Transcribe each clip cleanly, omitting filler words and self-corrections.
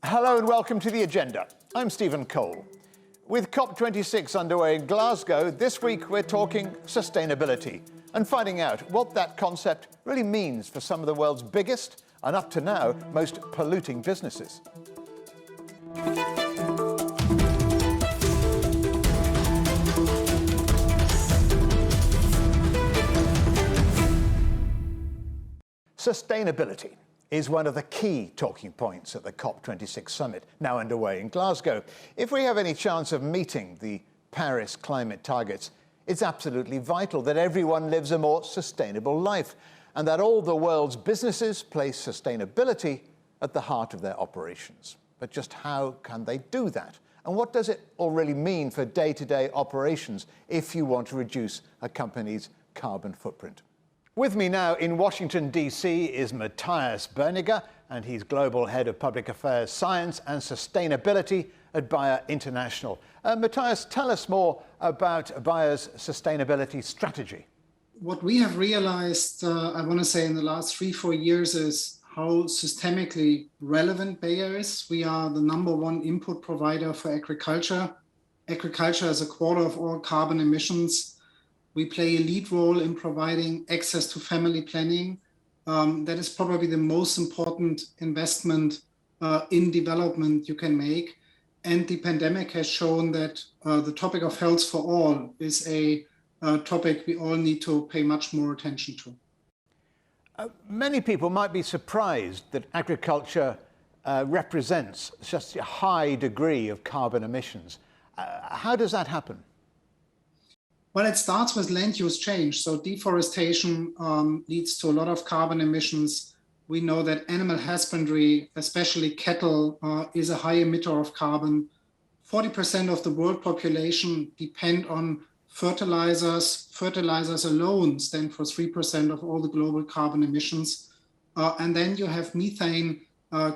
Hello and welcome to The Agenda. I'm Stephen Cole. With COP26 underway in Glasgow, this week we're talking sustainability and finding out what that concept really means for some of the world's biggest and up to now most polluting businesses. Sustainability is one of the key talking points at the COP26 summit, now underway in Glasgow. If we have any chance of meeting the Paris climate targets, it's absolutely vital that everyone lives a more sustainable life and that all the world's businesses place sustainability at the heart of their operations. But just how can they do that? And what does it all really mean for day-to-day operations if you want to reduce a company's carbon footprint? With me now in Washington, D.C. is Matthias Berninger, and he's Global Head of Public Affairs, Science and Sustainability at Bayer International. Matthias, tell us more about Bayer's sustainability strategy. What we have realized, I want to say in the last 3-4 years, is how systemically relevant Bayer is. We are the #1 input provider for agriculture. Agriculture is a quarter of all carbon emissions. We play a lead role in providing access to family planning. That is probably the most important investment in development you can make. And the pandemic has shown that the topic of health for all is a topic we all need to pay much more attention to. Many people might be surprised that agriculture represents such a high degree of carbon emissions. How does that happen? Well, it starts with land use change. So deforestation leads to a lot of carbon emissions. We know that animal husbandry, especially cattle, is a high emitter of carbon. 40% of the world population depend on fertilizers. Fertilizers alone stand for 3% of all the global carbon emissions. And then you have methane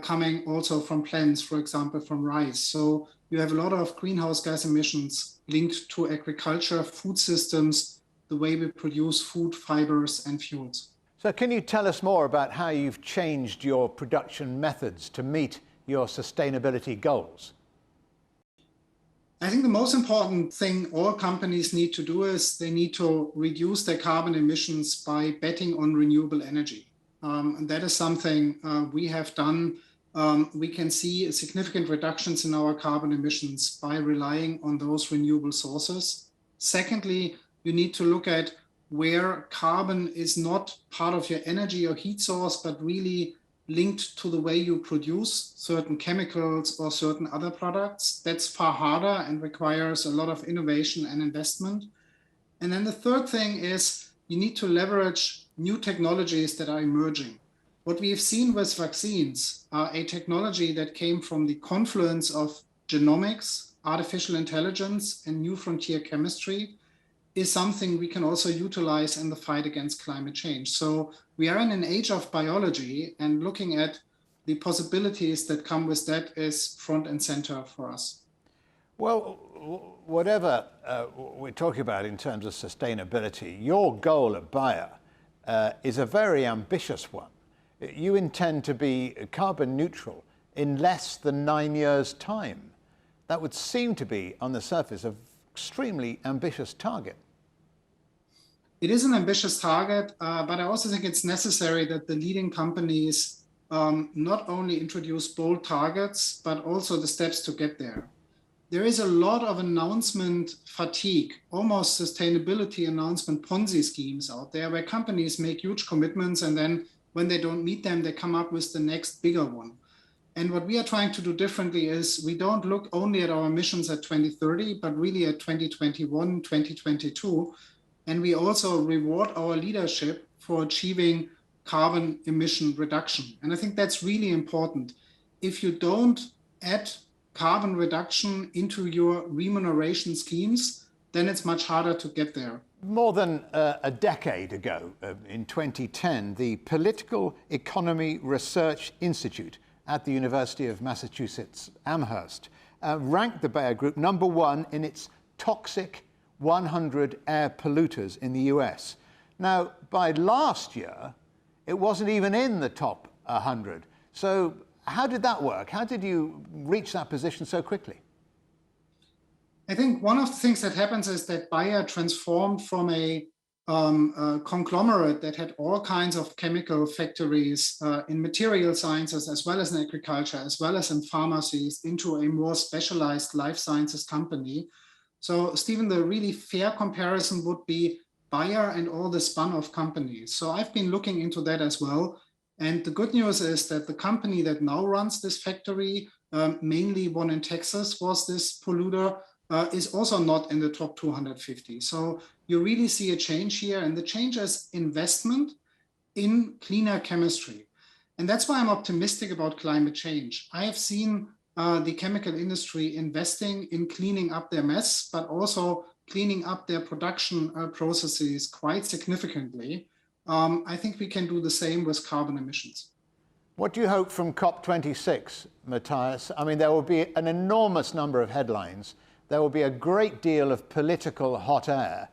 coming also from plants, for example, from rice. So you have a lot of greenhouse gas emissions linked to agriculture, food systems, the way we produce food, fibers, and fuels. So can you tell us more about how you've changed your production methods to meet your sustainability goals? I think the most important thing all companies need to do is they need to reduce their carbon emissions by betting on renewable energy. And that is something we have done. We can see significant reductions in our carbon emissions by relying on those renewable sources. Secondly, you need to look at where carbon is not part of your energy or heat source, but really linked to the way you produce certain chemicals or certain other products. That's far harder and requires a lot of innovation and investment. And then the third thing is you need to leverage new technologies that are emerging. What we have seen with vaccines are a technology that came from the confluence of genomics, artificial intelligence, and new frontier chemistry is something we can also utilize in the fight against climate change. So we are in an age of biology, and looking at the possibilities that come with that is front and center for us. Well, whatever we're talking about in terms of sustainability, your goal at Bayer is a very ambitious one. You intend to be carbon neutral in less than 9 years' time. That would seem to be, on the surface, an extremely ambitious target. It is an ambitious target, but I also think it's necessary that the leading companies not only introduce bold targets, but also the steps to get there. There is a lot of announcement fatigue, almost sustainability announcement Ponzi schemes out there, where companies make huge commitments and then when they don't meet them, they come up with the next bigger one. And what we are trying to do differently is we don't look only at our emissions at 2030, but really at 2021, 2022. And we also reward our leadership for achieving carbon emission reduction. And I think that's really important. If you don't add carbon reduction into your remuneration schemes, then it's much harder to get there. More than a decade ago, in 2010, the Political Economy Research Institute at the University of Massachusetts Amherst ranked the Bayer Group #1 in its toxic 100 air polluters in the US. Now, by last year, it wasn't even in the top 100. So How did that work? How did you reach that position so quickly? I think one of the things that happens is that Bayer transformed from a conglomerate that had all kinds of chemical factories in material sciences, as well as in agriculture, as well as in pharmacies, into a more specialized life sciences company. So, Stephen, the really fair comparison would be Bayer and all the spun-off companies. So I've been looking into that as well. And the good news is that the company that now runs this factory, mainly one in Texas, was this polluter, is also not in the top 250. So you really see a change here, and the change is investment in cleaner chemistry. And that's why I'm optimistic about climate change. I have seen the chemical industry investing in cleaning up their mess, but also cleaning up their production processes quite significantly. I think we can do the same with carbon emissions. What do you hope from COP26, Matthias? I mean, there will be an enormous number of headlines. There will be a great deal of political hot air.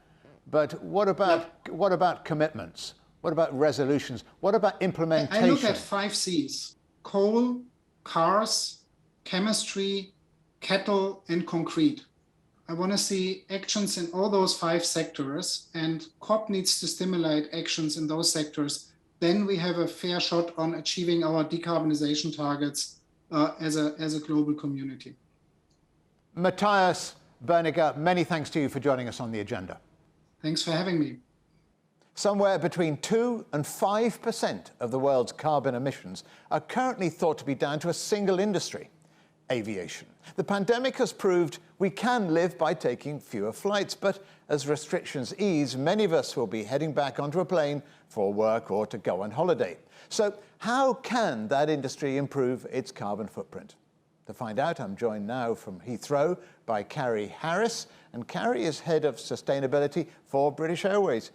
But what about commitments? What about resolutions? What about implementation? I look at 5 C's: coal, cars, chemistry, cattle, and concrete. I want to see actions in all those 5 sectors, and COP needs to stimulate actions in those sectors. Then we have a fair shot on achieving our decarbonization targets as a global community. Matthias Berninger, many thanks to you for joining us on The Agenda. Thanks for having me. Somewhere between 2 and 5% of the world's carbon emissions are currently thought to be down to a single industry: aviation. The pandemic has proved we can live by taking fewer flights, but as restrictions ease, many of us will be heading back onto a plane for work or to go on holiday. So how can that industry improve its carbon footprint? To find out, I'm joined now from Heathrow by Carrie Harris, and Carrie is Head of Sustainability for British Airways.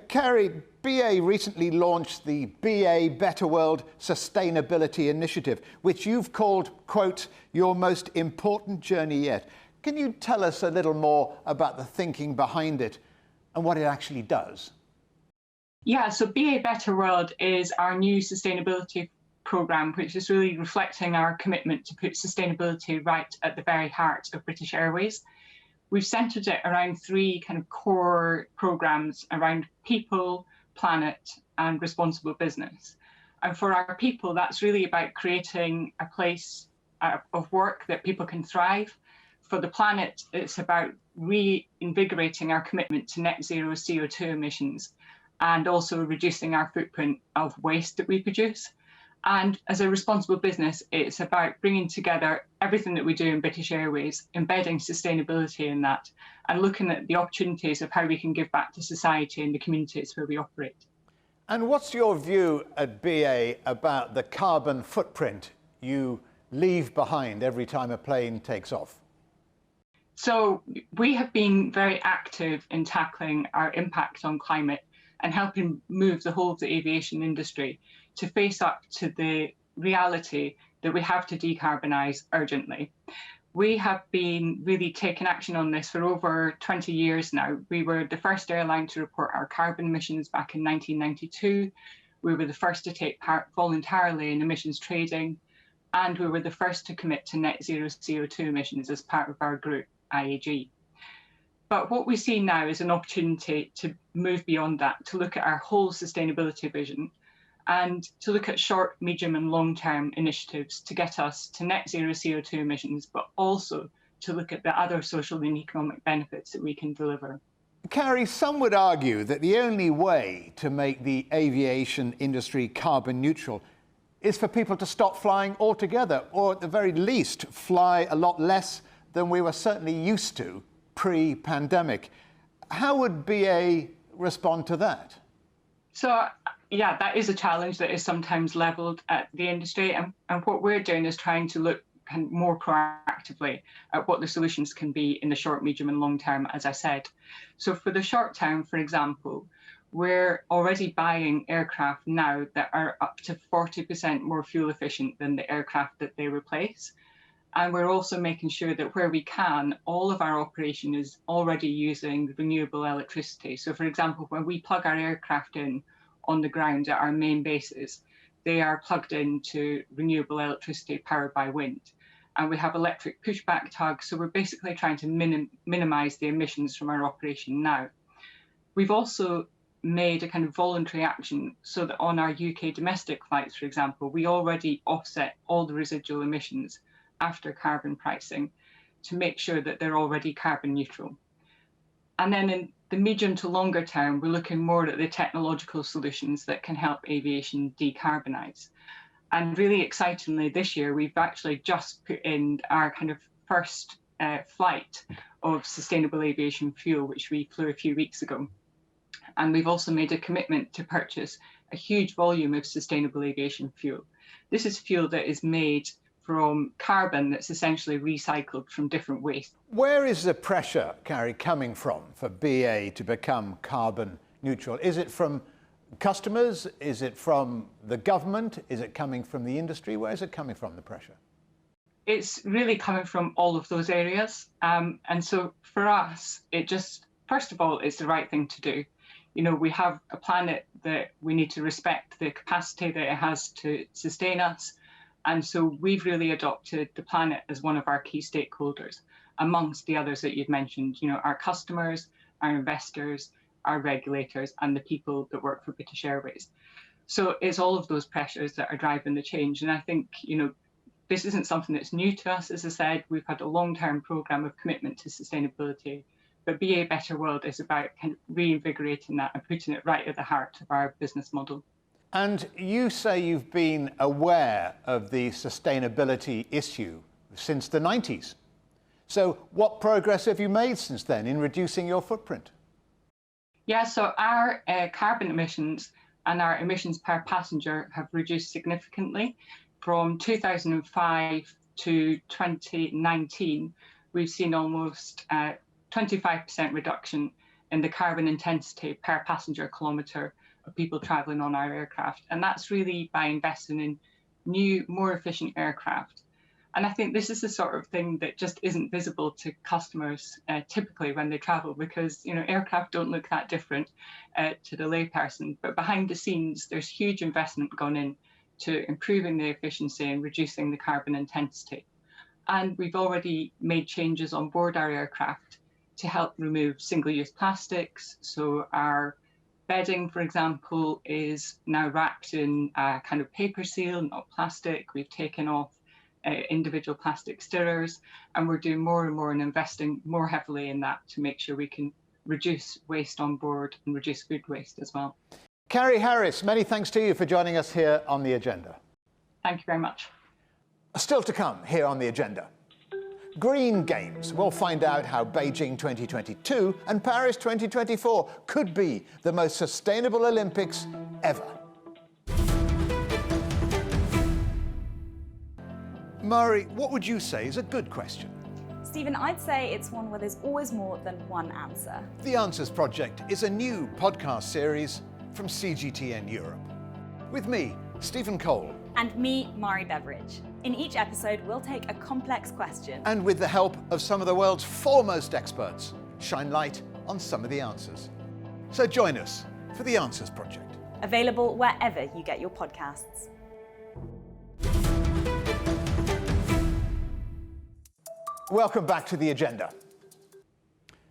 Carrie, BA recently launched the BA Better World Sustainability Initiative, which you've called, quote, your most important journey yet. Can you tell us a little more about the thinking behind it and what it actually does? Yeah, so BA Better World is our new sustainability programme, which is really reflecting our commitment to put sustainability right at the very heart of British Airways. We've centred it around 3 kind of core programmes around people, planet, and responsible business. And for our people, that's really about creating a place of work that people can thrive. For the planet, it's about reinvigorating our commitment to net zero CO2 emissions and also reducing our footprint of waste that we produce. And as a responsible business, it's about bringing together everything that we do in British Airways, embedding sustainability in that, and looking at the opportunities of how we can give back to society and the communities where we operate. And what's your view at BA about the carbon footprint you leave behind every time a plane takes off? So we have been very active in tackling our impact on climate and helping move the whole of the aviation industry to face up to the reality that we have to decarbonise urgently. We have been really taking action on this for over 20 years now. We were the first airline to report our carbon emissions back in 1992. We were the first to take part voluntarily in emissions trading, and we were the first to commit to net zero CO2 emissions as part of our group, IAG. But what we see now is an opportunity to move beyond that, to look at our whole sustainability vision and to look at short, medium and long-term initiatives to get us to net zero CO2 emissions, but also to look at the other social and economic benefits that we can deliver. Carrie, some would argue that the only way to make the aviation industry carbon neutral is for people to stop flying altogether, or at the very least fly a lot less than we were certainly used to pre-pandemic. How would BA respond to that? So, yeah, that is a challenge that is sometimes levelled at the industry. And what we're doing is trying to look more proactively at what the solutions can be in the short, medium and long term, as I said. So for the short term, for example, we're already buying aircraft now that are up to 40% more fuel efficient than the aircraft that they replace. And we're also making sure that where we can, all of our operation is already using renewable electricity. So for example, when we plug our aircraft in on the ground at our main bases, they are plugged into renewable electricity powered by wind. And we have electric pushback tugs, so we're basically trying to minimize the emissions from our operation now. We've also made a kind of voluntary action so that on our UK domestic flights, for example, we already offset all the residual emissions after carbon pricing to make sure that they're already carbon neutral. And then in the medium to longer term, we're looking more at the technological solutions that can help aviation decarbonise. And really excitingly, this year, we've actually just put in our kind of first flight of sustainable aviation fuel, which we flew a few weeks ago. And we've also made a commitment to purchase a huge volume of sustainable aviation fuel. This is fuel that is made from carbon that's essentially recycled from different waste. Where is the pressure, Carrie, coming from for BA to become carbon neutral? Is it from customers? Is it from the government? Is it coming from the industry? Where is it coming from, the pressure? It's really coming from all of those areas. And so for us, it just, first of all, it's the right thing to do. You know, we have a planet that we need to respect the capacity that it has to sustain us. And so we've really adopted the planet as one of our key stakeholders, amongst the others that you've mentioned, you know, our customers, our investors, our regulators, and the people that work for British Airways. So it's all of those pressures that are driving the change. And I think, you know, this isn't something that's new to us. As I said, we've had a long-term programme of commitment to sustainability. But BA Better World is about kind of reinvigorating that and putting it right at the heart of our business model. And you say you've been aware of the sustainability issue since the 90s. So what progress have you made since then in reducing your footprint? Yeah, so our carbon emissions and our emissions per passenger have reduced significantly. From 2005 to 2019, we've seen almost 25% reduction in the carbon intensity per passenger kilometre of people travelling on our aircraft. And that's really by investing in new, more efficient aircraft. And I think this is the sort of thing that just isn't visible to customers typically when they travel, because, you know, aircraft don't look that different to the layperson. But behind the scenes, there's huge investment gone in to improving the efficiency and reducing the carbon intensity. And we've already made changes on board our aircraft to help remove single-use plastics. So our bedding, for example, is now wrapped in a kind of paper seal, not plastic. We've taken off individual plastic stirrers, and we're doing more and more and investing more heavily in that to make sure we can reduce waste on board and reduce food waste as well. Carrie Harris, many thanks to you for joining us here on The Agenda. Thank you very much. Still to come here on The Agenda. Green Games. We'll find out how Beijing 2022 and Paris 2024 could be the most sustainable Olympics ever. Mari, what would you say is a good question? Stephen, I'd say it's one where there's always more than one answer. The Answers Project is a new podcast series from CGTN Europe. With me, Stephen Cole. And me, Mari Beveridge. In each episode, we'll take a complex question. And with the help of some of the world's foremost experts, shine light on some of the answers. So join us for The Answers Project. Available wherever you get your podcasts. Welcome back to The Agenda.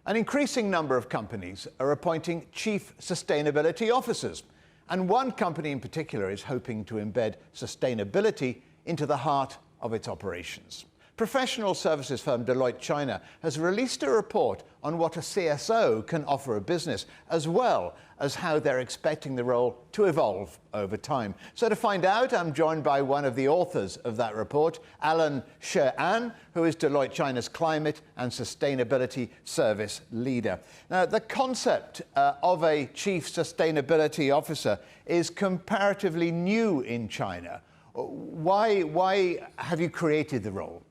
An increasing number of companies are appointing chief sustainability officers. And one company in particular is hoping to embed sustainability into the heart of its operations. Professional services firm Deloitte China has released a report on what a CSO can offer a business, as well as how they're expecting the role to evolve over time. So to find out, I'm joined by one of the authors of that report, Alan She-An, who is Deloitte China's Climate and Sustainability Service Leader. Now, the concept of a Chief Sustainability Officer is comparatively new in China. Why have you created the role?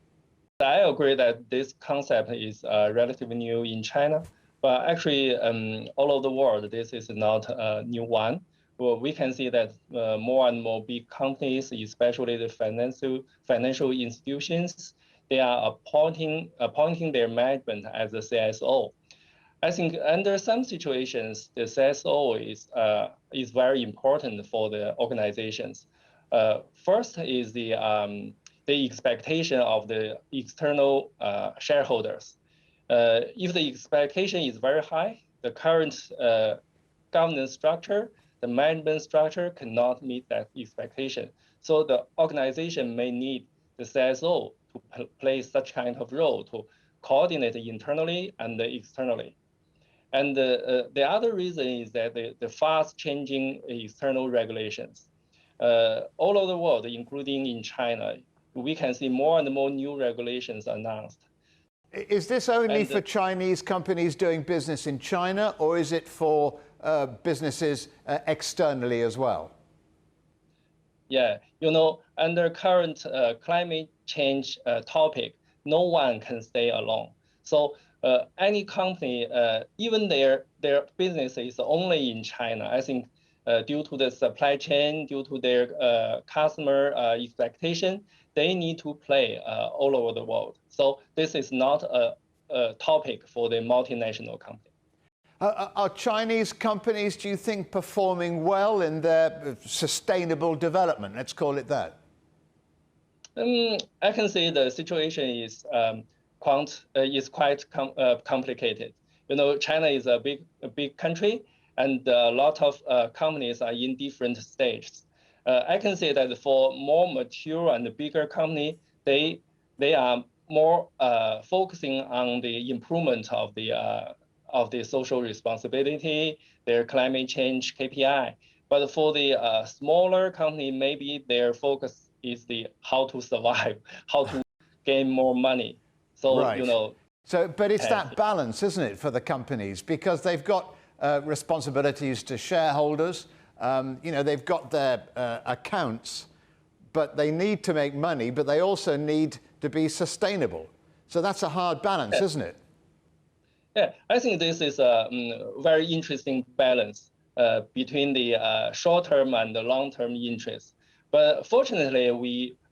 I agree that this concept is relatively new in China, but actually all over the world, this is not a new one. Well, we can see that more and more big companies, especially the financial institutions, they are appointing their management as a CSO. I think under some situations, the CSO is very important for the organizations. First is the expectation of the external shareholders. If the expectation is very high, the current governance structure, the management structure cannot meet that expectation. So the organization may need the CSO to play such kind of role to coordinate internally and externally. And the other reason is that the fast changing external regulations. All over the world, including in China, we can see more and more new regulations announced. Is this only for Chinese companies doing business in China, or is it for businesses externally as well? Yeah, under current climate change topic, no one can stay alone. So any company, even their business is only in China, I think due to the supply chain, due to their customer expectation, they need to play all over the world. So this is not a topic for the multinational company. Are Chinese companies, do you think, performing well in their sustainable development? Let's call it that. I can say the situation is quite complicated. China is a big country, and a lot of companies are in different stages. I can say that for more mature and bigger company, they are more focusing on the improvement of the social responsibility, their climate change KPI. But for the smaller company, maybe their focus is the how to survive, how to gain more money. So right. But it's that balance, isn't it, for the companies, because they've got responsibilities to shareholders. They've got their accounts, but they need to make money, but they also need to be sustainable. So that's a hard balance, isn't it? Yeah, I think this is a very interesting balance between the short-term and the long-term interests. But fortunately,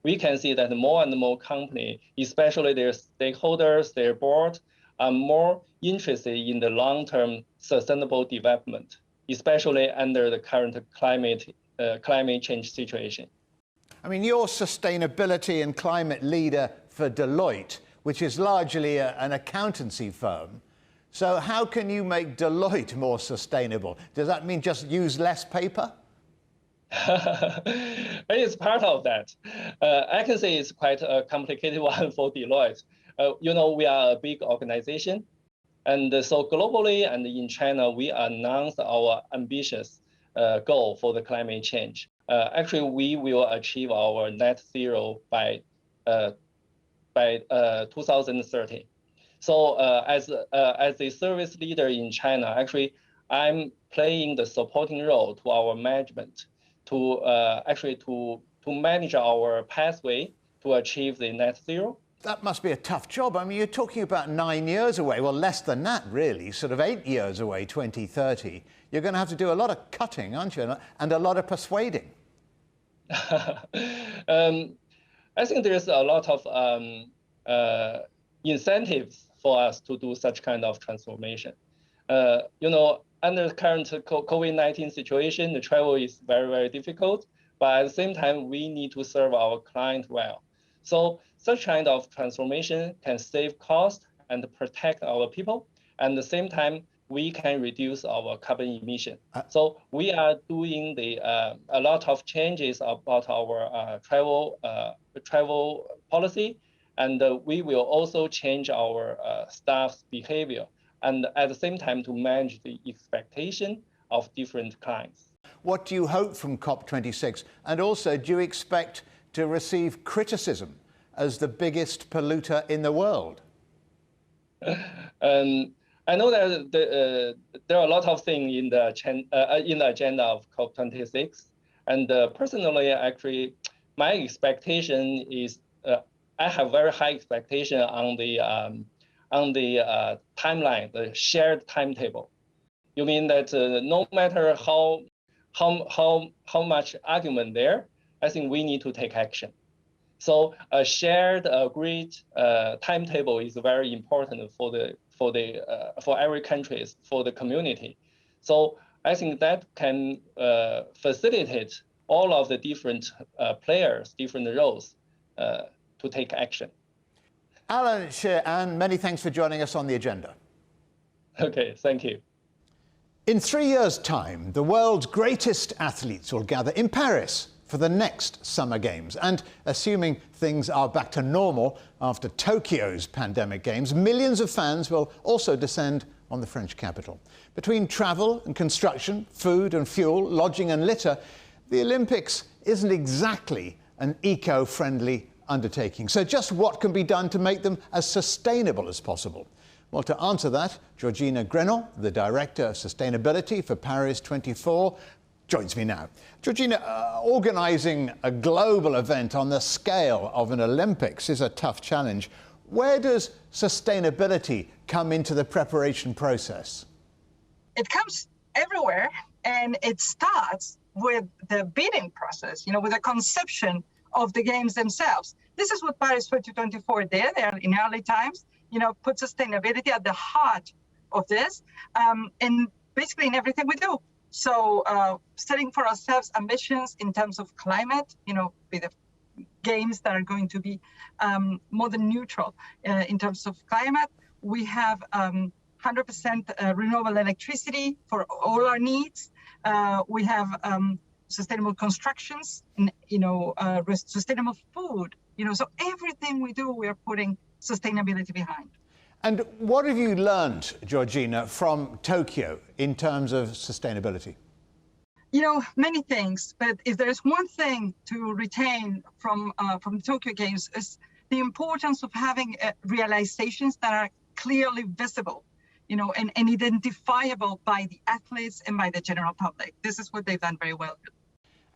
we can see that more and more companies, especially their stakeholders, their board, are more interested in the long-term sustainable development, especially under the current climate change situation. I mean, you're sustainability and climate leader for Deloitte, which is largely an accountancy firm. So how can you make Deloitte more sustainable? Does that mean just use less paper? It's part of that. I can say it's quite a complicated one for Deloitte. We are a big organization. And so globally and in China, we announced our ambitious goal for the climate change. Actually, we will achieve our net zero by 2030. So as a service leader in China, actually, I'm playing the supporting role to our management to manage our pathway to achieve the net zero. That must be a tough job. I mean, you're talking about 9 years away. Well, less than that, really, sort of 8 years away, 2030. You're going to have to do a lot of cutting, aren't you? And a lot of persuading. I think there's a lot of incentives for us to do such kind of transformation. Under the current COVID-19 situation, the travel is very, very difficult. But at the same time, we need to serve our client well. So such kind of transformation can save cost and protect our people. And at the same time, we can reduce our carbon emission. So we are doing a lot of changes about our travel policy, and we will also change our staff's behavior, and at the same time to manage the expectation of different clients. What do you hope from COP26? And also, do you expect to receive criticism as the biggest polluter in the world? I know that there are a lot of things in the agenda of COP26, and personally, actually, my expectation is I have very high expectation on the timeline, the shared timetable. You mean that no matter how much argument there, I think we need to take action. So a shared, agreed timetable is very important for every country, for the community. So I think that can facilitate all of the different players, different roles to take action. Alan Sheahan, many thanks for joining us on the agenda. Okay, thank you. In 3 years' time, the world's greatest athletes will gather in Paris for the next Summer Games. And assuming things are back to normal after Tokyo's pandemic games, millions of fans will also descend on the French capital. Between travel and construction, food and fuel, lodging and litter, the Olympics isn't exactly an eco-friendly undertaking. So just what can be done to make them as sustainable as possible? Well, to answer that, Georgina Grenon, the Director of Sustainability for Paris 24, joins me now. Georgina, organising a global event on the scale of an Olympics is a tough challenge. Where does sustainability come into the preparation process? It comes everywhere, and it starts with the bidding process, with the conception of the games themselves. This is what Paris 2024 did there in early times, put sustainability at the heart of this, and basically in everything we do. So setting for ourselves ambitions in terms of climate, with the games that are going to be more than neutral in terms of climate. We have 100% renewable electricity for all our needs. We have sustainable constructions, sustainable food. So everything we do, we are putting sustainability behind. And what have you learned, Georgina, from Tokyo in terms of sustainability? Many things, but if there's one thing to retain from the Tokyo Games is the importance of having realizations that are clearly visible, and identifiable by the athletes and by the general public. This is what they've done very well.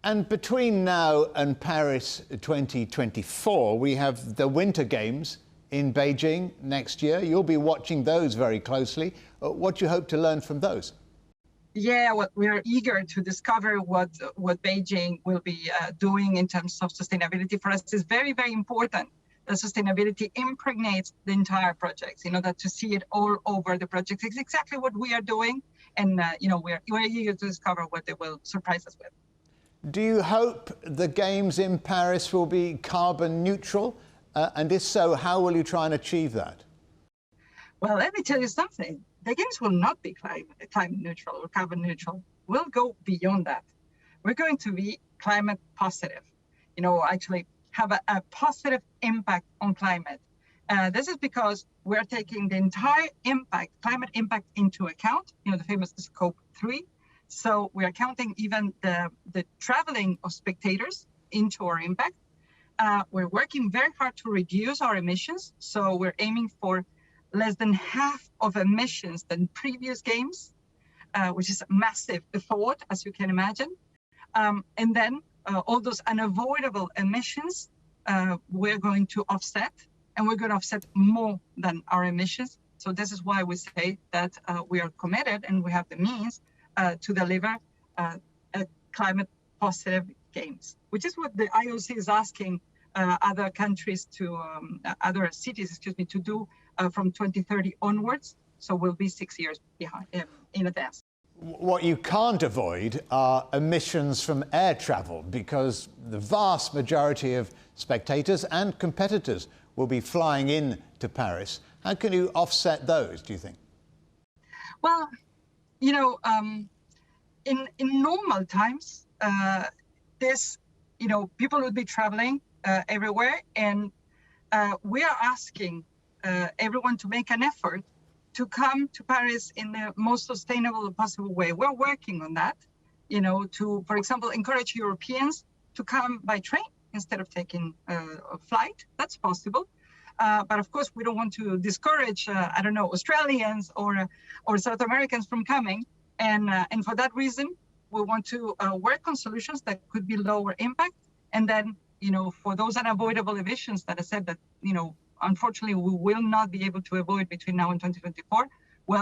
And between now and Paris 2024, we have the Winter Games in Beijing next year. You'll be watching those very closely. What do you hope to learn from those? Yeah, we are eager to discover what Beijing will be doing in terms of sustainability. For us, it's very, very important that sustainability impregnates the entire project, that to see it all over the project is exactly what we are doing. And, we're eager to discover what they will surprise us with. Do you hope the Games in Paris will be carbon neutral? And if so, how will you try and achieve that? Well, let me tell you something. The Games will not be climate neutral or carbon neutral. We'll go beyond that. We're going to be climate positive, actually have a positive impact on climate. This is because we're taking the entire climate impact into account, the famous Scope 3. So we are counting even the traveling of spectators into our impact. We're working very hard to reduce our emissions. So we're aiming for less than half of emissions than previous games, which is a massive effort, as you can imagine. And then all those unavoidable emissions, we're going to offset, and we're going to offset more than our emissions. So this is why we say that we are committed and we have the means to deliver a climate positive games, which is what the IOC is asking other countries other cities, to do from 2030 onwards. So we'll be 6 years behind in advance. What you can't avoid are emissions from air travel, because the vast majority of spectators and competitors will be flying in to Paris. How can you offset those, do you think? Well, in normal times, people will be traveling everywhere, and we are asking everyone to make an effort to come to Paris in the most sustainable possible way. We're working on that, to, for example, encourage Europeans to come by train instead of taking a flight. That's possible. But of course, we don't want to discourage, Australians or South Americans from coming. And for that reason, we want to work on solutions that could be lower impact. And then, for those unavoidable emissions that I said that, unfortunately, we will not be able to avoid between now and 2024,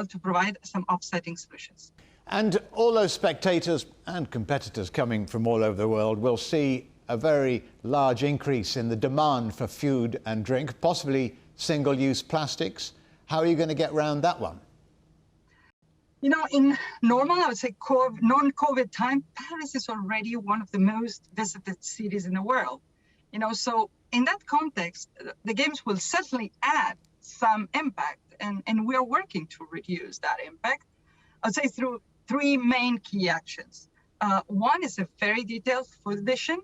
to provide some offsetting solutions. And all those spectators and competitors coming from all over the world will see a very large increase in the demand for food and drink, possibly single-use plastics. How are you going to get around that one? You know, in normal, I would say non-COVID time, Paris is already one of the most visited cities in the world. You know, so in that context, the Games will certainly add some impact, and we are working to reduce that impact. I'd say through three main key actions. One is a very detailed food vision,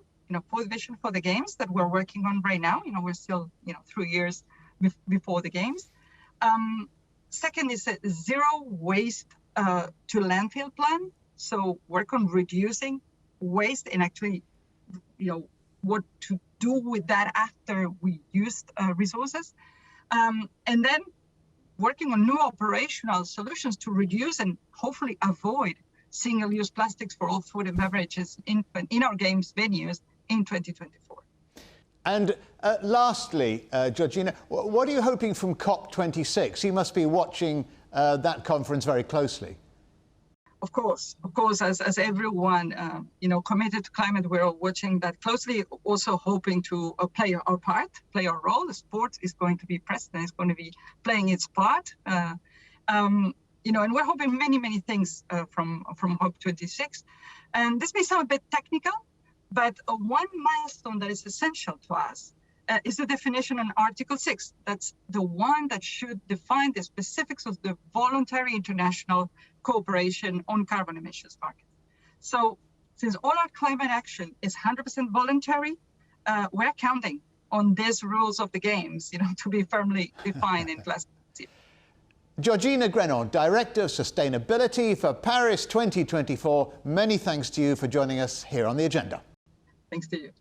food vision for the Games that we're working on right now. We're still, 3 years before the Games. Second is a zero waste to landfill plan. So work on reducing waste and actually, what to do with that after we used resources. And then working on new operational solutions to reduce and hopefully avoid single-use plastics for all food and beverages in our Games venues in 2024. And lastly, Georgina, what are you hoping from COP26? You must be watching that conference very closely. Of course, as everyone, committed to climate, we're watching that closely, also hoping to play our part, play our role. The sport is going to be present, it's going to be playing its part. And we're hoping many things from COP26. And this may sound a bit technical, but one milestone that is essential to us is the definition in Article 6. That's the one that should define the specifics of the voluntary international cooperation on carbon emissions market. So since all our climate action is 100% voluntary, we're counting on these rules of the Games, to be firmly defined in Glasgow. Georgina Grenon, Director of Sustainability for Paris 2024. Many thanks to you for joining us here on The Agenda. Thanks to you.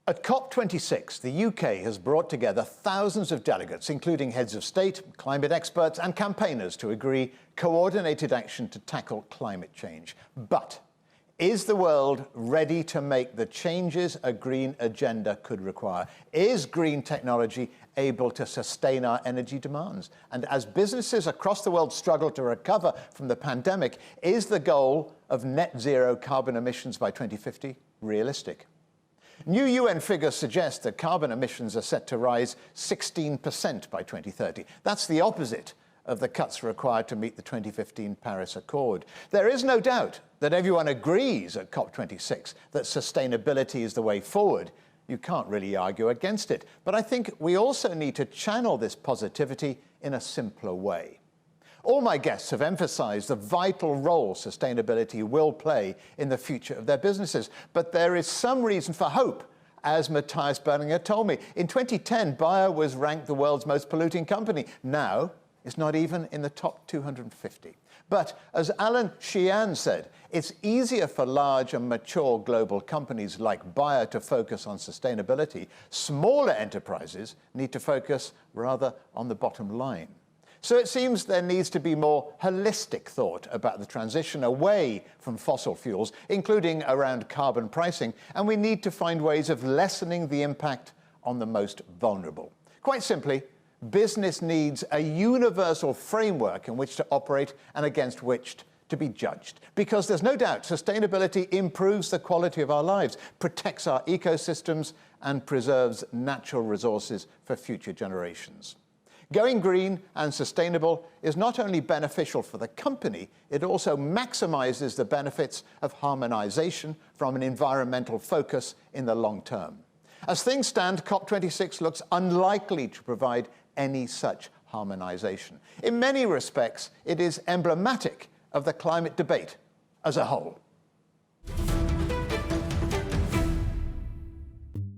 At COP26, the UK has brought together thousands of delegates, including heads of state, climate experts and campaigners, to agree coordinated action to tackle climate change. But is the world ready to make the changes a green agenda could require? Is green technology able to sustain our energy demands? And as businesses across the world struggle to recover from the pandemic, is the goal of net zero carbon emissions by 2050 realistic? New UN figures suggest that carbon emissions are set to rise 16% by 2030. That's the opposite of the cuts required to meet the 2015 Paris Accord. There is no doubt that everyone agrees at COP26 that sustainability is the way forward. You can't really argue against it. But I think we also need to channel this positivity in a simpler way. All my guests have emphasized the vital role sustainability will play in the future of their businesses. But there is some reason for hope, as Matthias Berninger told me. In 2010, Bayer was ranked the world's most polluting company. Now, it's not even in the top 250. But as Alan Sheehan said, it's easier for large and mature global companies like Bayer to focus on sustainability. Smaller enterprises need to focus rather on the bottom line. So it seems there needs to be more holistic thought about the transition away from fossil fuels, including around carbon pricing, and we need to find ways of lessening the impact on the most vulnerable. Quite simply, business needs a universal framework in which to operate and against which to be judged. Because there's no doubt sustainability improves the quality of our lives, protects our ecosystems, and preserves natural resources for future generations. Going green and sustainable is not only beneficial for the company, it also maximizes the benefits of harmonization from an environmental focus in the long term. As things stand, COP26 looks unlikely to provide any such harmonization. In many respects, it is emblematic of the climate debate as a whole.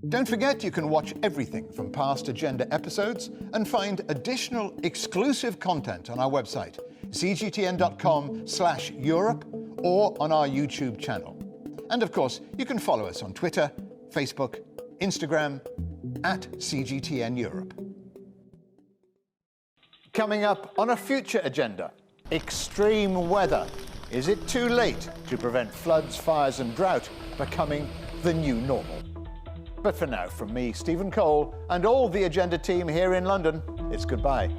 Don't forget you can watch everything from past Agenda episodes and find additional exclusive content on our website, cgtn.com/Europe, or on our YouTube channel. And of course, you can follow us on Twitter, Facebook, Instagram, @CGTN Europe. Coming up on a future agenda, extreme weather. Is it too late to prevent floods, fires and drought becoming the new normal? But for now, from me, Stephen Cole, and all the Agenda team here in London, it's goodbye.